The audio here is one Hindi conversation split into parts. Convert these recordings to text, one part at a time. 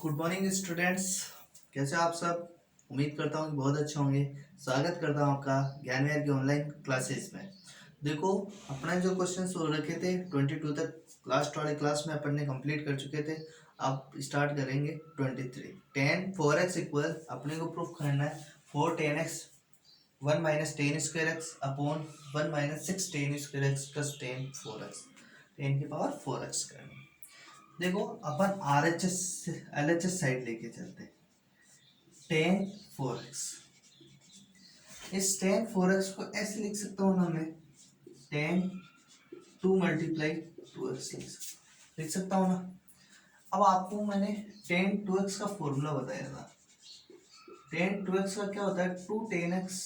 Good morning students. कैसे आप सब? उम्मीद करता हूँ कि बहुत अच्छे होंगे। स्वागत करता हूँ आपका ज्ञानविहार की ऑनलाइन क्लासेस में। देखो, अपना जो क्वेश्चन हो रखे थे 22 तक लास्ट वाले क्लास में अपन ने कंप्लीट कर चुके थे। अब स्टार्ट करेंगे 23। 10 4x इक्वल अपने को प्रूफ करना है 4 10x 1 minus 10 square x upon 1 minus 6 10 square x plus 10 4x 10 की पावर 4x करनी। देखो, अपन R H S L H S side लेके चलते हैं। 10 4x, इस 10 4x को ऐसे लिख सकता हूँ ना मैं, 10 2 मल्टीप्लाई 2x लिख सकता हूँ ना। अब आपको मैंने 10 2x का फॉर्मूला बताया था। 10 2x का क्या होता है? 2 10x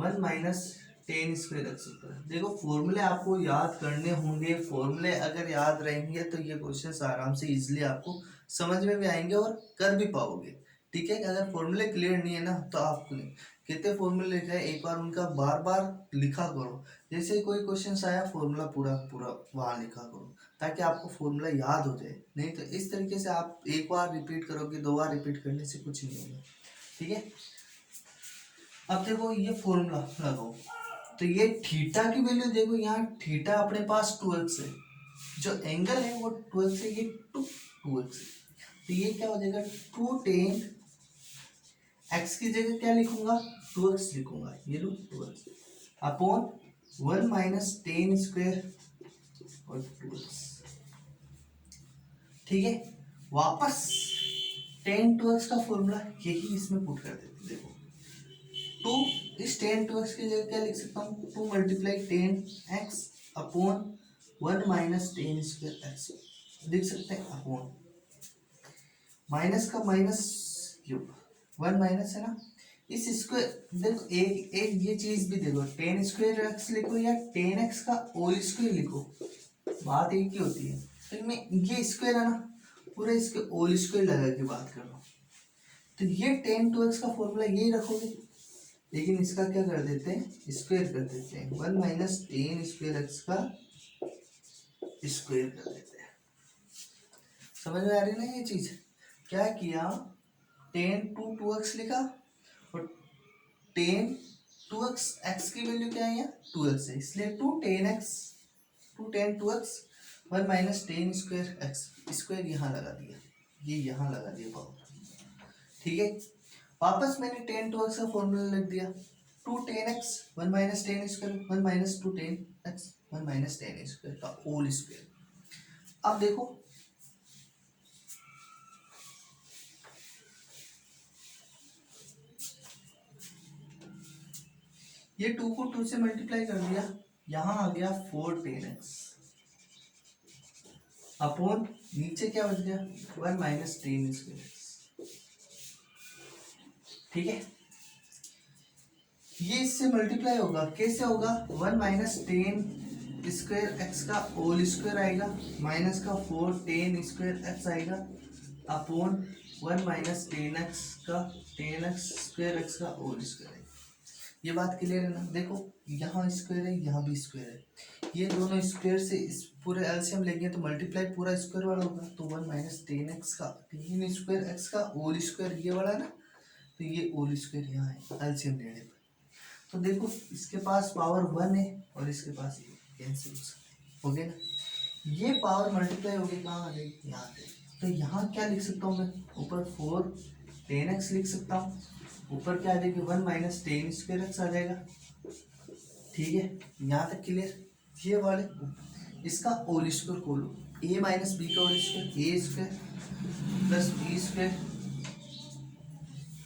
1 माइनस 10 स्क्वायर एक्स होता है। देखो, फॉर्मूले आपको याद करने होंगे। फॉर्मूले अगर याद रहेंगे तो ये क्वेश्चन आराम से इजीली आपको समझ में भी आएंगे और कर भी पाओगे। ठीक है, अगर फॉर्मूले क्लियर नहीं है ना तो आप कितने फॉर्मूले लिखा है, एक बार उनका बार बार लिखा करो। जैसे कोई क्वेश्चन आया, फॉर्मूला पूरा पूरा वहां लिखा करो ताकि आपको फॉर्मूला याद हो जाए। नहीं तो इस तरीके से आप एक बार रिपीट करोगे, दो बार रिपीट करने से कुछ नहीं होगा। ठीक है, अब देखो ये फॉर्मूला लगाओ तो ये थीटा की वैल्यू देखो, यहाँ थीटा अपने पास 2x है, जो एंगल है वो 2x है, ये 2x है। तो ये क्या हो जाएगा? 2 10 x की जगह क्या लिखूंगा? 2x लिखूंगा। ये लो 2x अपॉन 1 माइनस 10 स्क्वायर और 2x। ठीक है, वापस 10 2x का फॉर्मूला यही इसमें पुट कर देते। देखो, 2 इस 10 2x की जगह क्या लिख सकता हूँ? 2 multiply 10x upon 1 minus 10 square x लिख सकते हैं। अपॉन माइनस का माइनस क्यूब 1 माइनस है ना, इस स्क्वायर देखो, एक एक ये चीज भी देखो, 10 स्क्वायर एक्स लिखो या 10x का होल स्क्वायर लिखो, बात एक ही होती है। तो इनमें ये स्क्वायर है ना, पूरा इसके होल स्क्वायर लगा के बात कर रहा हूँ। तो ये 10 2x का फॉर्मूला यही रखोगे, लेकिन इसका क्या कर देते हैं? स्क्वायर कर देते हैं। 1 माइनस 10 स्क्वायर एक्स का स्क्वायर कर देते हैं। समझ में आ रही ना ये चीज? क्या किया? 10 2x लिखा और 10 2x x की वैल्यू क्या है? 2x है, इसलिए 2 10x 2x 1 minus 10 square x square यहाँ लगा दिया, ये यहाँ लगा दिया पावर। ठीक है, वापस मैंने 10 2x का फॉर्मूला लिख दिया। 2 10x 1 minus 10 square 1 minus 2 10x 1 minus 10 square का होल स्क्वायर। अब देखो, ये 2 को 2 से मल्टीप्लाई कर दिया, यहाँ आ गया 4 10x अपॉन नीचे क्या बच गया? 1 माइनस 10 स्क्वायर। ठीक है, ये इससे मल्टीप्लाई होगा, कैसे होगा? 1 माइनस 10 स्क्वायर एक्स का होल स्क्वायर आएगा, माइनस का 4 10 स्क्वायर एक्स आएगा अपॉन 1 माइनस 10x का 10x स्क्वायर एक्स का होल स्क्वायर आएगा। ये बात क्लियर है ना? देखो, यहाँ स्क्वायर है, यहाँ भी स्क्वायर है, ये दोनों स्क्वायर से इस पूरे एलसीएम लेंगे तो मल्टीप्लाई पूरा स्क्वायर वाला होगा। तो 1 माइनस 10x का 3 स्क्वायर एक्स का होल स्क्वायर ये वाला ना, तो ये होल स्क्वायर यहाँ है एलसीएम लेने पर। तो देखो, इसके पास पावर 1 है और इसके पास ये कैंसिल हो सकते हो गए ना। ये पावर मल्टीप्लाई हो गई, कहाँ आ गई? यहाँ पे। तो यहाँ क्या लिख सकता हूँ मैं? ऊपर 4 10x लिख सकता हूँ, ऊपर क्या आ जाएगी? 1 माइनस 10 स्क्वायर एक्स आ जाएगा। ठीक है, यहाँ तक क्लियर? ये वाले इसका होल स्क्वायर खोलो, a माइनस बी का whole square a square plus b square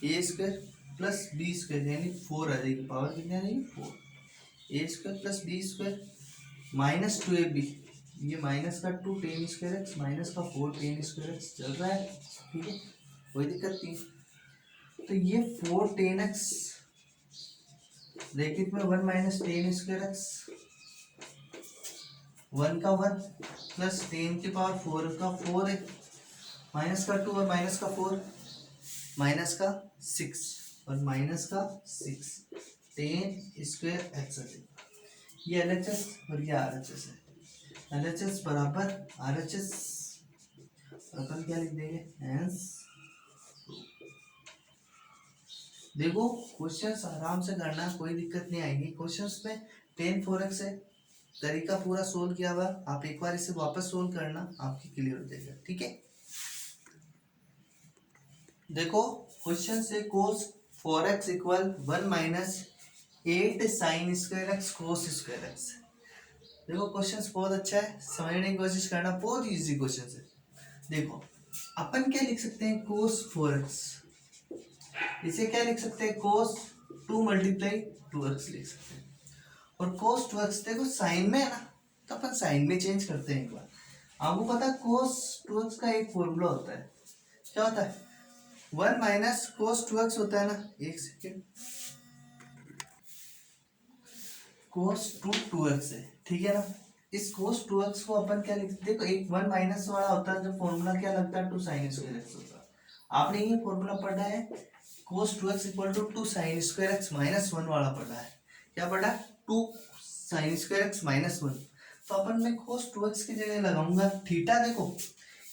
a square plus b square, यानी 4 आ जाएगी। पावर कितनी आ जाएगी? 4 a square plus b square minus 2ab, ये माइनस का 2 10 स्क्वायर एक्स माइनस का 4 10 स्क्वायर एक्स चल रहा है। ठीक है, कोई दिक्कत नहीं। तो ये 4 10x ब्रैकेट में 1 माइनस 10 स्क्वायर एक्स 1 का 1 प्लस 10 की पावर 4 का 4 है, माइनस का 2 और माइनस का 4 माइनस का 6 और माइनस का 6 10 स्क्वायर एक्स है। ये LHS और ये RHS है। LHS बराबर RHS अपन क्या लिख देंगे, हेंस। देखो क्वेश्चंस आराम से करना, कोई दिक्कत नहीं आएगी। क्वेश्चंस में tan 4x है, तरीका पूरा सोल्व किया हुआ, आप एक बार इसे वापस सोल्व करना, आपकी क्लियर हो जाएगा। ठीक है, देखो क्वेश्चन से cos 4x equal 1 minus 8 sign square x कोस स्क्वायर एक्स। देखो क्वेश्चन बहुत अच्छा है, समझने की कोशिश करना, बहुत इजी क्वेश्चन है। देखो अपन क्या लिख सकते हैं, cos 4x, इसे क्या लिख सकते हैं, cos 2 मल्टीप्लाई 2x लिख सकते हैं। और cos 2x देखो साइन में है ना, तो अपन साइन में चेंज करते हैं एक बार। आपको पता है cos 2x का एक फॉर्मूला होता है, क्या होता है, 1 माइनस cos 2x होता है ना, एक सेकेंड, cos 2x है, ठीक है ना। इस cos 2x को अपन क्या लिखते हैं, देखो एक 1 माइनस वाला होता है, जो फॉर्मूला क्या लगता है, 2 साइन स्क्वायर एक्स होता है। आपने ये फॉर्मूला पढ़ा है, cos 2x equal to 2 sine square x minus 1 वाला पढ़ा है। क्या पढ़ा, 2 साइन स्क्वायर एक्स माइनस 1। तो अपन मैं cos 2x की जगह लगाऊंगा थीटा। देखो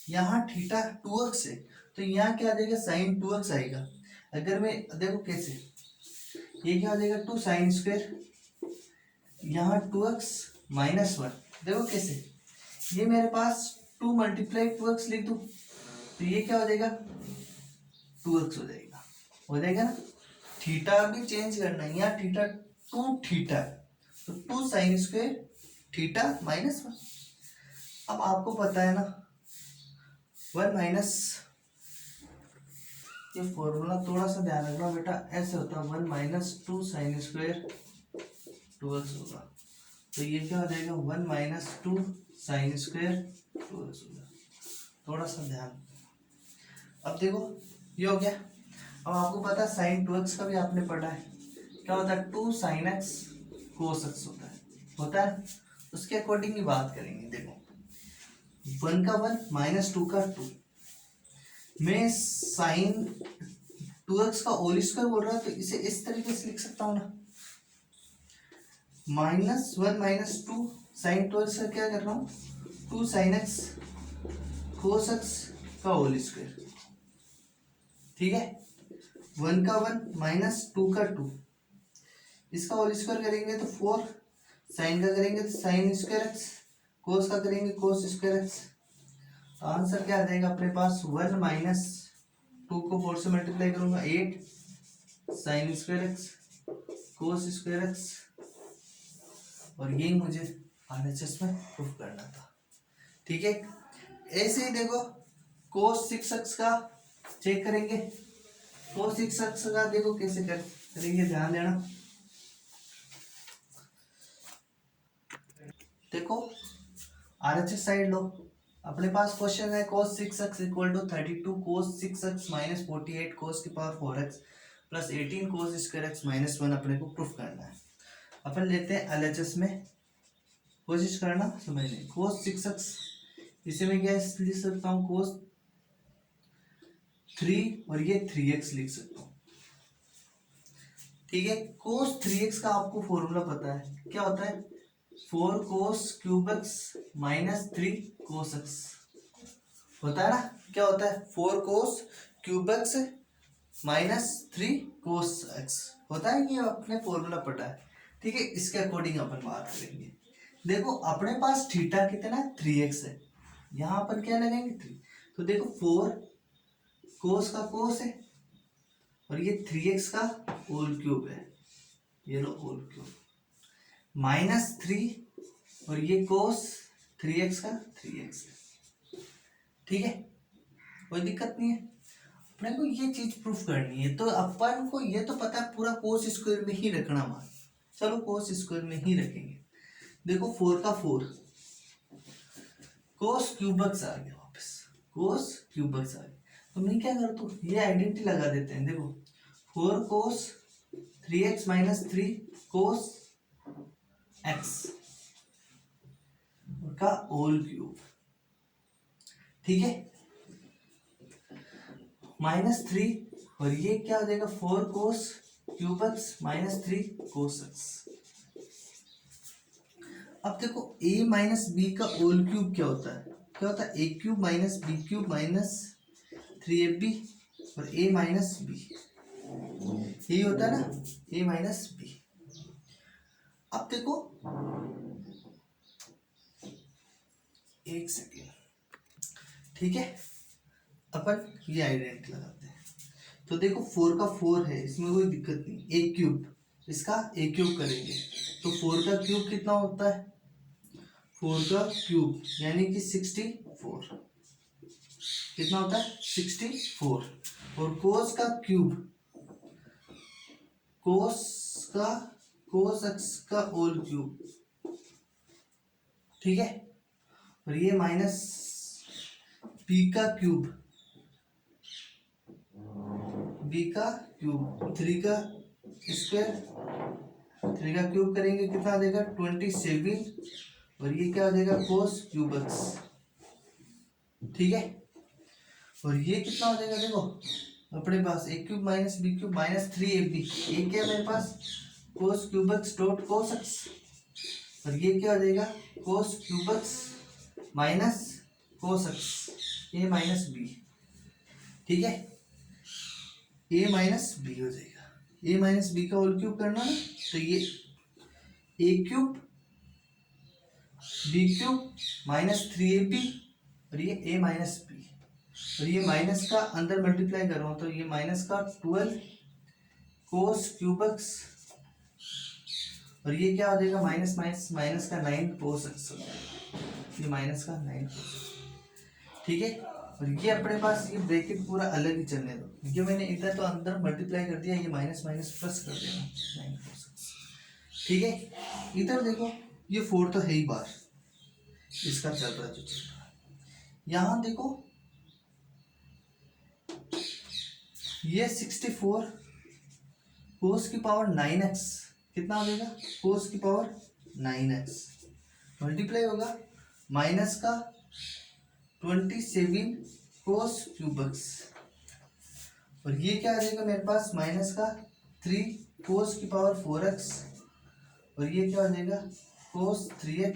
यहाँ थीटा 2x है, तो यहाँ क्या आ जाएगा, साइन 2x आएगा। अगर मैं देखो कैसे, ये क्या आ जाएगा, 2 साइन स्क्वायर, यहाँ 2x माइनस 1। देखो कैसे, ये मेरे पास 2 मल्टीप्लाई 2x लिख दूं, तो ये क्या हो जाएगा, 2x हो जाएगा ना। थीटा भी चेंज करना है, यहाँ थीटा 2 थीटा, तो 2 साइन स्क्वायर थीटा माइनस 1। अब आपको पता है ना 1 माइनस, ये फॉर्मूला थोड़ा सा ध्यान रखना बेटा, ऐसे होता है 1 माइनस 2 साइन स्क्वायर 2x होगा, तो ये क्या हो जाएगा, 1 माइनस 2 साइन स्क्वायर 2x होगा। थोड़ा सा ध्यान। अब देखो ये हो गया। अब आपको पता है साइन 2x का भी आपने पढ़ा है, क्या होता है, 2 साइन एक्स कोस एक्स होता है। उसके अकॉर्डिंग ही बात करेंगे। देखो 1 का 1 माइनस 2 का 2, मैं साइन 2x का होल स्क्वायर बोल रहा है, तो इसे इस तरीके से लिख सकता हूँ ना, माइनस 1 माइनस 2 साइन 2x का क्या कर रहा हूँ, 2 साइन एक्स कोस एक्स का होल स्क्वायर। ठीक है, 1 का 1 माइनस 2 का 2, इसका होल स्क्वायर करेंगे तो 4, साइन का करेंगे तो साइन स्क्वायर एक्स, कोस का करेंगे कोस स्क्वायर एक्स। तो आंसर क्या आ जाएगा अपने पास, 1 माइनस 2 को 4 से मल्टीप्लाई करूंगा 8 साइन स्क्वायर एक्स कोस स्क्वायर एक्स, और यही मुझे RHS में प्रूफ करना था। ठीक है, ऐसे ही देखो कोस 6x का चेक करेंगे, कोस 6x का देखो कैसे करेंगे, ध्यान देना। देखो RHS साइड लो, अपने पास क्वेश्चन है cos 6x equal to 32 cos 6x minus 48 cos की power 4x plus 18 cos square x minus 1 अपने को प्रूफ करना है। अपन लेते हैं LHS में, कोशिश करना समझने। cos 6x इसे मैं क्या लिख सकता हूँ, cos 3 और ये 3x लिख सकता हूँ। ठीक है, cos 3x का आपको फॉर्मूला पता है, क्या होता है, 4 cos cube x minus 3 cos x होता है ना। क्या होता है, 4 cos cube x minus 3 cos x होता है, ये अपने फॉर्मूला पता है। ठीक है, इसके अकॉर्डिंग अपन बात करेंगे। देखो अपने पास थीटा कितना है, 3x है, यहाँ अपन क्या लगाएंगे 3, तो देखो 4 cos का cos है, और ये 3x का होल क्यूब है, ये लो होल क्यूब, माइनस 3 और ये cos 3x का 3x है। ठीक है, कोई दिक्कत नहीं है। अपने को ये चीज प्रूफ करनी है, तो अपन को ये तो पता है पूरा कोस स्क्वायर में ही रखना मान, चलो कोस स्क्वायर में ही रखेंगे। देखो 4 का 4 कोस क्यूब एक्स आ गया, वापस कोस क्यूब एक्स आ गया, तो मैं क्या करता हूँ, ये आइडेंटिटी लगा देते हैं। देखो 4 कोस 3x माइनस 3 कोस एक्स का होल क्यूब। ठीक है, माइनस 3 और ये क्या हो जाएगा, 4 cos cube x minus 3 cos x. अब देखो a माइनस बी का होल क्यूब क्या होता है, क्या होता है, a cube minus b cube minus 3ab और a माइनस बी, यही होता है ना, a माइनस बी। अब देखो एक सेकेंड, ठीक है, अपन ये आइडेंटिटी लगाते हैं। तो देखो 4 का 4 है, इसमें कोई दिक्कत नहीं, ए क्यूब, इसका ए क्यूब करेंगे तो 4 का क्यूब कितना होता है, 4 का क्यूब यानी कि 64, कितना होता है 64। और कोस का क्यूब, कोस एक्स का होल क्यूब, ठीक है, और ये माइनस बी का क्यूब, बी का क्यूब 3 का स्क्वायर, 3 का क्यूब करेंगे कितना देगा 27, और ये क्या हो जाएगा कोस क्यूब एक्स, ठीक है। और ये कितना हो जाएगा, देखो अपने पास a cube minus b cube minus 3ab, ये क्या है मेरे पास cos cube x dot cos x, और ये क्या हो जाएगा cos cube x minus cos x, a minus b, ठीक है, ए माइनस बी हो जाएगा। ए माइनस बी का होल क्यूब करना ना, तो ये a cube b cube minus 3ab और ये ए माइनस बी, और ये माइनस का अंदर मल्टीप्लाई कर रहा हूं तो ये माइनस का 12 कोस क्यूब एक्स, और ये क्या हो जाएगा माइनस माइनस माइनस का 9 कोस एक्स, ये माइनस का 9 कोस, ठीक है। और ये अपने पास ये ब्रैकेट पूरा अलग ही चलने दो, ये मैंने इधर तो अंदर मल्टीप्लाई कर दिया, ये माइनस माइनस प्लस कर देना 9 कोस एक्स, ठीक है। इधर देखो ये 4 तो है ही बार, इसका चल रहा है जो चल रहा है, यहाँ देखो ये 64 कोस की पावर 9x, कितना हो जाएगा कोस की पावर 9x मल्टीप्लाई होगा माइनस का 27 कोस क्यूब एक्स, और ये क्या आ जाएगा मेरे पास माइनस का 3 कोस की पावर 4x, और ये क्या हो जाएगा कोस 3x,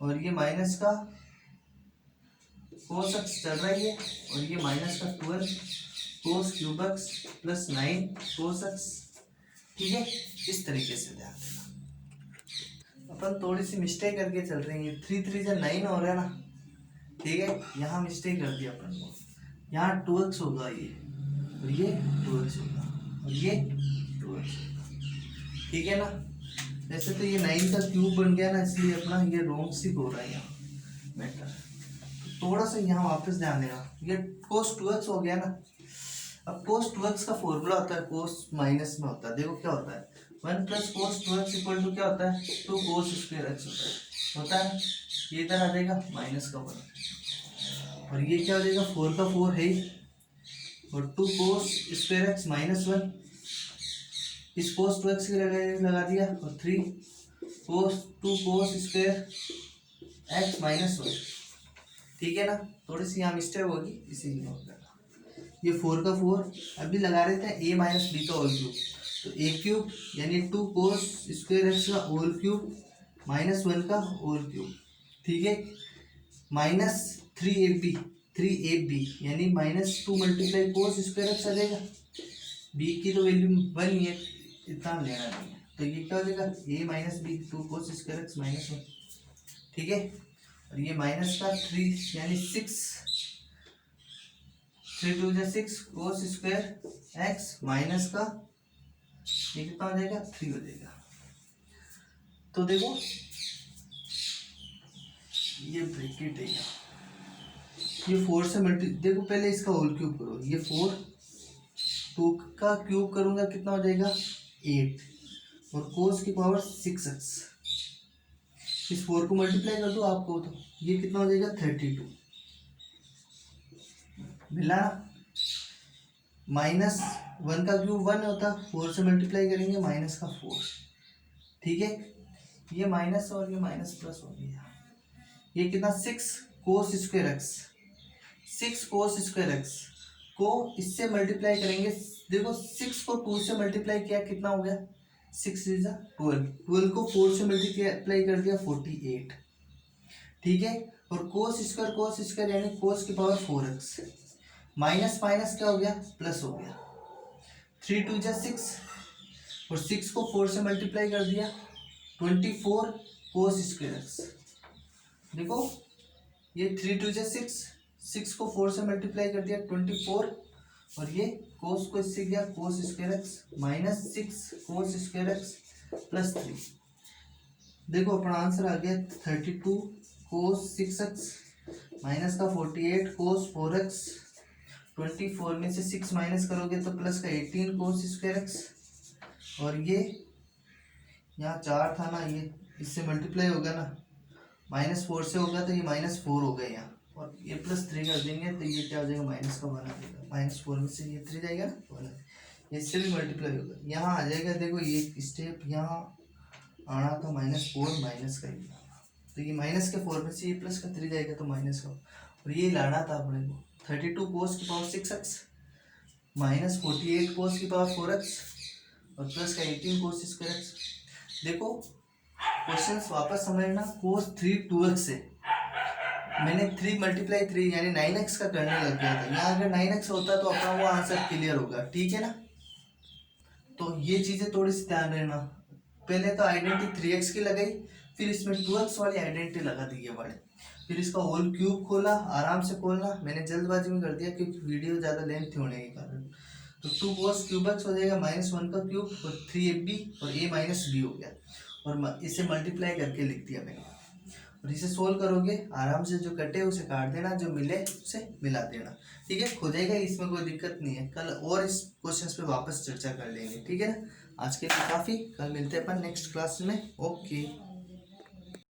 और ये माइनस का कोस एक्स चल रहा है, और ये माइनस का 12 कोस cube x plus 9 cos x, ठीक है। इस तरीके से ध्यान देना, अपन थोड़ी सी मिस्टेक करके चल रहे हैं, 3 3 से 9 हो रहा है ना, ठीक है, यहाँ मिस्टेक कर दिया अपन को, यहाँ 2x होगा ये, और ये 2x होगा, और ये 2x होगा, ठीक है ना। वैसे तो ये 9 का क्यूब बन गया ना, इसलिए अपना ये रॉन्ग सी हो रहा है यहाँ मैटर, थोड़ा सा यहाँ वापस ध्यान देना, ये कोस 2x हो गया ना। अब कोस 2x का फॉर्मूला होता है कोस माइनस में होता है, देखो क्या होता है 1 plus cos 2x equal to क्या होता है 2 कोस स्क्वायर एक्स होता है, ये इधर आ जाएगा माइनस का 1, और ये क्या हो जाएगा 4 का 4 है ही, और 2 कोस स्क्वायर एक्स माइनस 1, इस कोस 2x के लगा दिया, और 3 कोस 2 कोस स्क्वायर एक्स माइनस 1, ठीक है ना। थोड़ी सी यहाँ मिस्टेक होगी इसीलिए होगा, ये 4 का 4 अभी लगा रहे थे ए माइनस बी का होल क्यूब, तो ए क्यूब यानी 2 कोस स्क्वायर एक्स का होल क्यूब माइनस 1 का होल क्यूब, ठीक है, माइनस 3ab यानी minus 2 multiply cos square x आ जाएगा, बी की तो वैल्यू 1 ही है, इतना लेना नहीं है, तो ये क्या हो जाएगा a minus b 2 cos square x minus 1, ठीक है, और ये माइनस का 3 यानी 6, 3 2 जा 6 कोस स्क्वायर एक्स माइनस का ये कितना हो जाएगा 3 हो जाएगा। तो देखो ये ब्रैकेट है, ये 4 से मल्टी, देखो पहले इसका होल क्यूब करो, ये 4 2 का क्यूब करूंगा कितना हो जाएगा 8, और कोस की पावर 6x, इस 4 को मल्टीप्लाई कर दो आपको, तो ये कितना हो जाएगा 32, मिला ना। माइनस 1 का क्यूब 1 होता, 4 से मल्टीप्लाई करेंगे माइनस का 4, ठीक है, ये माइनस और ये माइनस प्लस हो गया, ये कितना 6 कोस स्क्वायर एक्स, 6 कोस स्क्वायर एक्स को इससे मल्टीप्लाई करेंगे, देखो 6 को 2 से मल्टीप्लाई किया कितना हो गया 6 इज 12, 12 को 4 से मल्टीप्लाई कर दिया 48, ठीक है, और कोस स्क्वायर यानी कोस की पावर 4x, माइनस माइनस क्या हो गया, प्लस हो गया, 3 2 जा 6 और 6 को 4 से मल्टीप्लाई कर दिया, 24 कोस स्क्वायर एक्स। देखो ये 3 2 जा 6, 6 को 4 से मल्टीप्लाई कर दिया 24, और ये कोस को इससे गया कोस स्क्वायर एक्स माइनस 6 कोस स्क्वायर एक्स प्लस 3। देखो अपना आंसर आ गया 32 कोस 6x माइनस का 48 कोस 4x, 24 में से 6 माइनस करोगे तो प्लस का 18 कोस स्क्वायर एक्स, और ये यहाँ 4 था ना, ये इससे मल्टीप्लाई होगा ना, -4 से होगा तो ये -4 हो गया यहाँ, और ये +3 कर देंगे तो ये क्या हो जाएगा, माइनस का 1 आ जाएगा, -4 में से ये 3 जाएगा ना 1, इससे भी मल्टीप्लाई होगा, यहाँ आ जाएगा। देखो ये स्टेप यहाँ आना था -4 माइनस का, ये तो ये माइनस के 4 में से ये प्लस का 3 जाएगा तो माइनस का, और ये लाना था अपने को 32 कोस की पावर 6x माइनस 48 कोस की पावर 4x और प्लस का 18 कोस स्क्वायर एक्स। देखो क्वेश्चंस वापस समझना, कोस 3 2x से मैंने 3 मल्टीप्लाई 3 यानी 9x का करने लग गया था, यहाँ अगर 9x होता तो अपना वो आंसर क्लियर होगा, ठीक है ना। तो ये चीज़ें थोड़ी सी ध्यान रहना, पहले तो आइडेंटिटी 3x की लगाई, फिर इसमें 2x वाली आइडेंटिटी लगा दी है बड़े, फिर इसका होल क्यूब खोला, आराम से खोलना, मैंने जल्दबाजी में कर दिया क्योंकि वीडियो ज़्यादा लेंथ होने के कारण। तो 2 cos क्यूब एक्स हो जाएगा -1 का क्यूब और 3ab और a माइनस बी हो गया, और इसे मल्टीप्लाई करके लिख दिया मैंने, और इसे सोल्व करोगे आराम से, जो कटे उसे काट देना, जो मिले उसे मिला देना, ठीक है, हो जाएगा, इसमें कोई दिक्कत नहीं है। कल और इस क्वेश्चंस पे वापस चर्चा कर लेंगे, ठीक है ना। आज के लिए काफ़ी, कल मिलते हैं अपन नेक्स्ट क्लास में, ओके।